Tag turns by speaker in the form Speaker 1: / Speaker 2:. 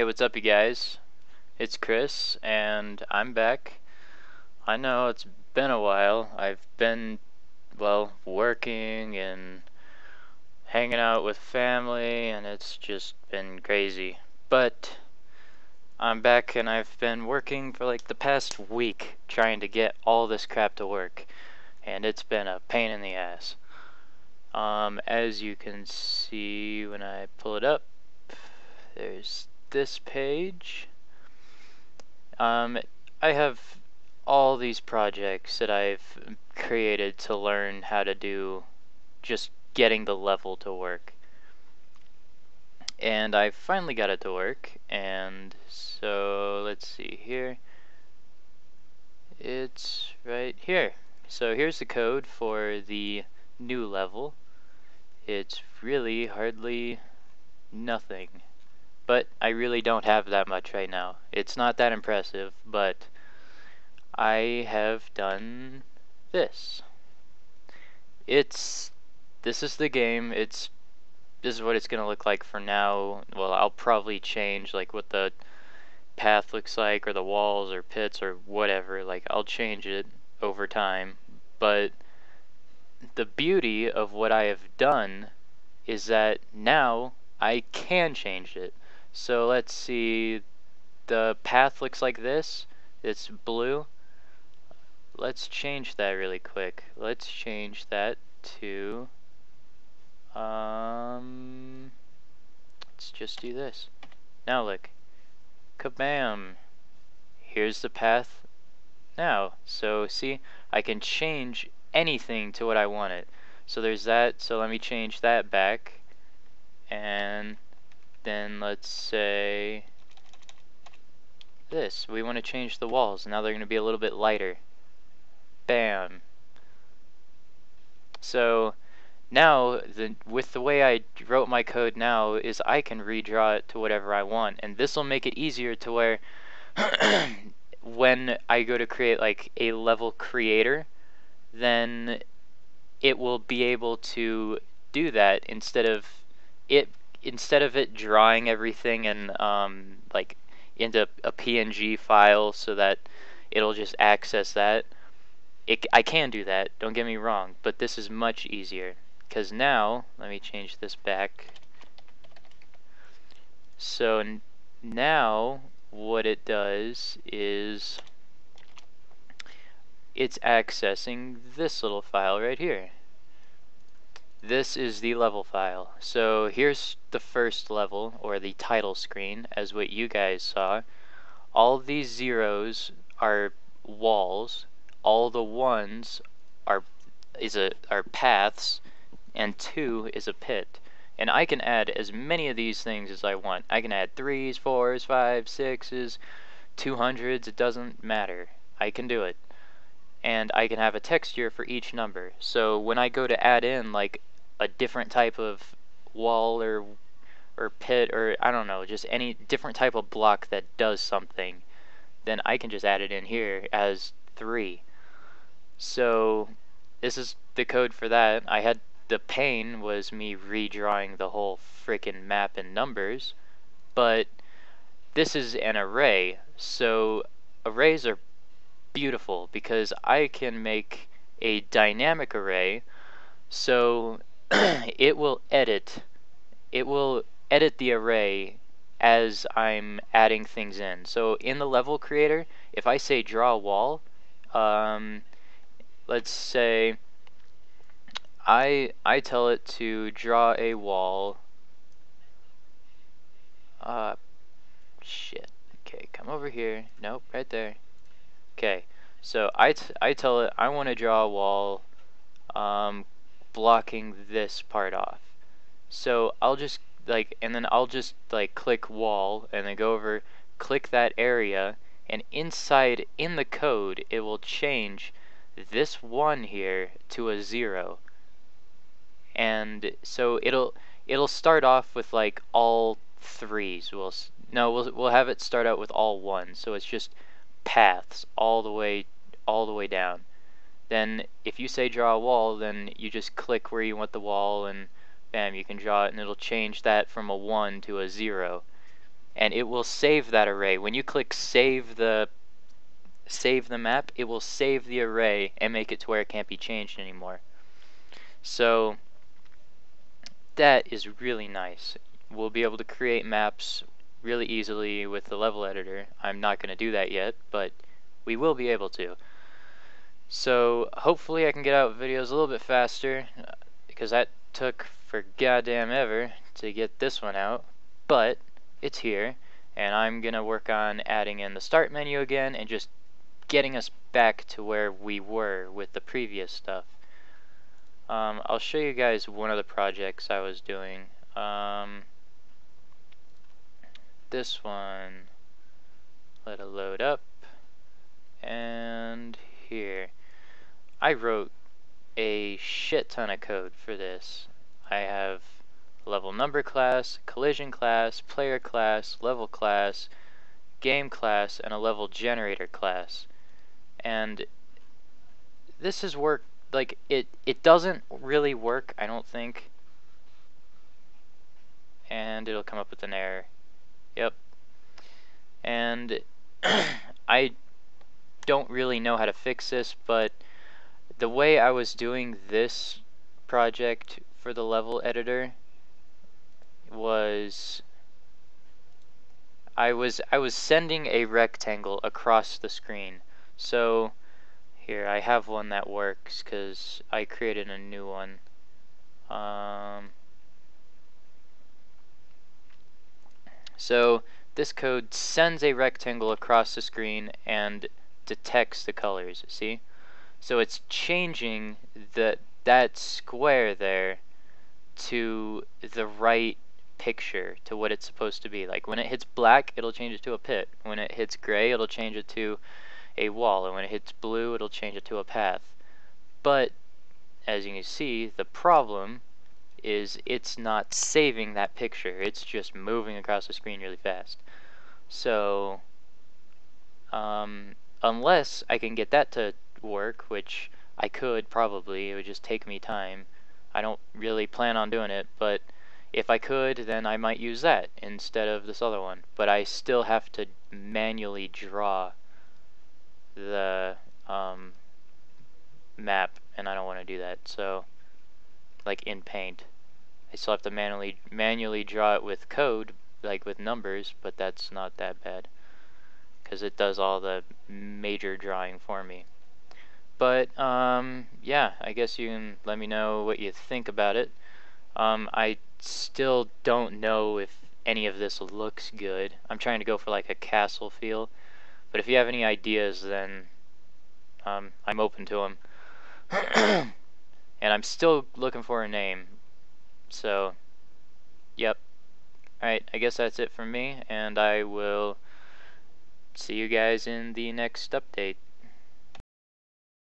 Speaker 1: Hey, what's up, you guys? It's Chris, and I'm back. I know it's been a while. I've been, well, working and hanging out with family, and it's just been crazy. But I'm back, and I've been working for like the past week trying to get all this crap to work, and it's been a pain in the ass. As you can see when I pull it up, there's this page. I have all these projects that I've created to learn how to do just getting the level to work. And I finally got it to work, and so let's see here. It's right here. So here's the code for the new level. It's really hardly nothing. But I really don't have that much right now. It's not that impressive, but I have done this. This is the game. This is what it's gonna look like for now. Well, I'll probably change like what the path looks like, or the walls, or pits, or whatever. Like, I'll change it over time. But the beauty of what I have done is that now I can change it. So let's see. The path looks like this. It's blue. Let's change that really quick. Let's change that to, let's just do this. Now look, kabam! Here's the path now. So see, I can change anything to what I want it. So there's that, so let me change that back. And then let's say this. We want to change the walls. Now they're going to be a little bit lighter. Bam! So now, with the way I wrote my code now, is I can redraw it to whatever I want, and this will make it easier to where when I go to create like a level creator, then it will be able to do that instead of it drawing everything in like into a PNG file so that it'll just access that. I can do that, don't get me wrong, but this is much easier. Because now, let me change this back. So now, what it does is it's accessing this little file right here. This is the level file. So here's the first level, or the title screen, as what you guys saw. All these zeros are walls. All the ones are paths, and 2 is a pit. And I can add as many of these things as I want. I can add 3s, 4s, 5s, 6s, 200s, it doesn't matter. I can do it. And I can have a texture for each number. So when I go to add in like a different type of wall or pit, or I don't know, just any different type of block that does something, then I can just add it in here as 3. So this is the code for that. The pain was me redrawing the whole frickin' map in numbers, but this is an array, so arrays are beautiful because I can make a dynamic array, so it will edit the array as I'm adding things in. So in the level creator, if I say draw a wall, let's say I tell it to draw a wall. Shit. Okay, come over here. Nope, right there. Okay, so I tell it I want to draw a wall blocking this part off. So I'll just and then I'll just click wall and then go over, click that area, and inside in the code it will change this 1 here to a 0. And so it'll start off with like all 3s. We'll have it start out with all 1s. So it's just paths all the way down. Then if you say draw a wall, then you just click where you want the wall and bam, you can draw it, and it'll change that from a 1 to a 0. and it will save that array. When you click save the map, it will save the array and make it to where it can't be changed anymore. So that is really nice. We'll be able to create maps really easily with the level editor. I'm not going to do that yet, but we will be able to. So hopefully I can get out videos a little bit faster, because that took for goddamn ever to get this one out, but it's here, and I'm going to work on adding in the start menu again and just getting us back to where we were with the previous stuff. I'll show you guys one of the projects I was doing. This one, let it load up, and here. I wrote a shit ton of code for this. I have level number class, collision class, player class, level class, game class, and a level generator class. And this is work, like, it doesn't really work, I don't think. And it'll come up with an error. Yep. And I don't really know how to fix this, but the way I was doing this project for the level editor was I was sending a rectangle across the screen. So here, I have one that works because I created a new one. So this code sends a rectangle across the screen and detects the colors, see? So it's changing that square there to the right picture, to what it's supposed to be. Like when it hits black, it'll change it to a pit. When it hits gray, it'll change it to a wall. And when it hits blue, it'll change it to a path. But as you can see, the problem is it's not saving that picture. It's just moving across the screen really fast. So unless I can get that to work, which I could probably, it would just take me time. I don't really plan on doing it, but if I could, then I might use that instead of this other one. But I still have to manually draw the map, and I don't want to do that. So, like in Paint, I still have to manually draw it with code, like with numbers, but that's not that bad, because it does all the major drawing for me. But yeah, I guess you can let me know what you think about it. I still don't know if any of this looks good. I'm trying to go for like a castle feel, but if you have any ideas, then I'm open to them. And I'm still looking for a name. So, yep. Alright, I guess that's it from me, and I will see you guys in the next update.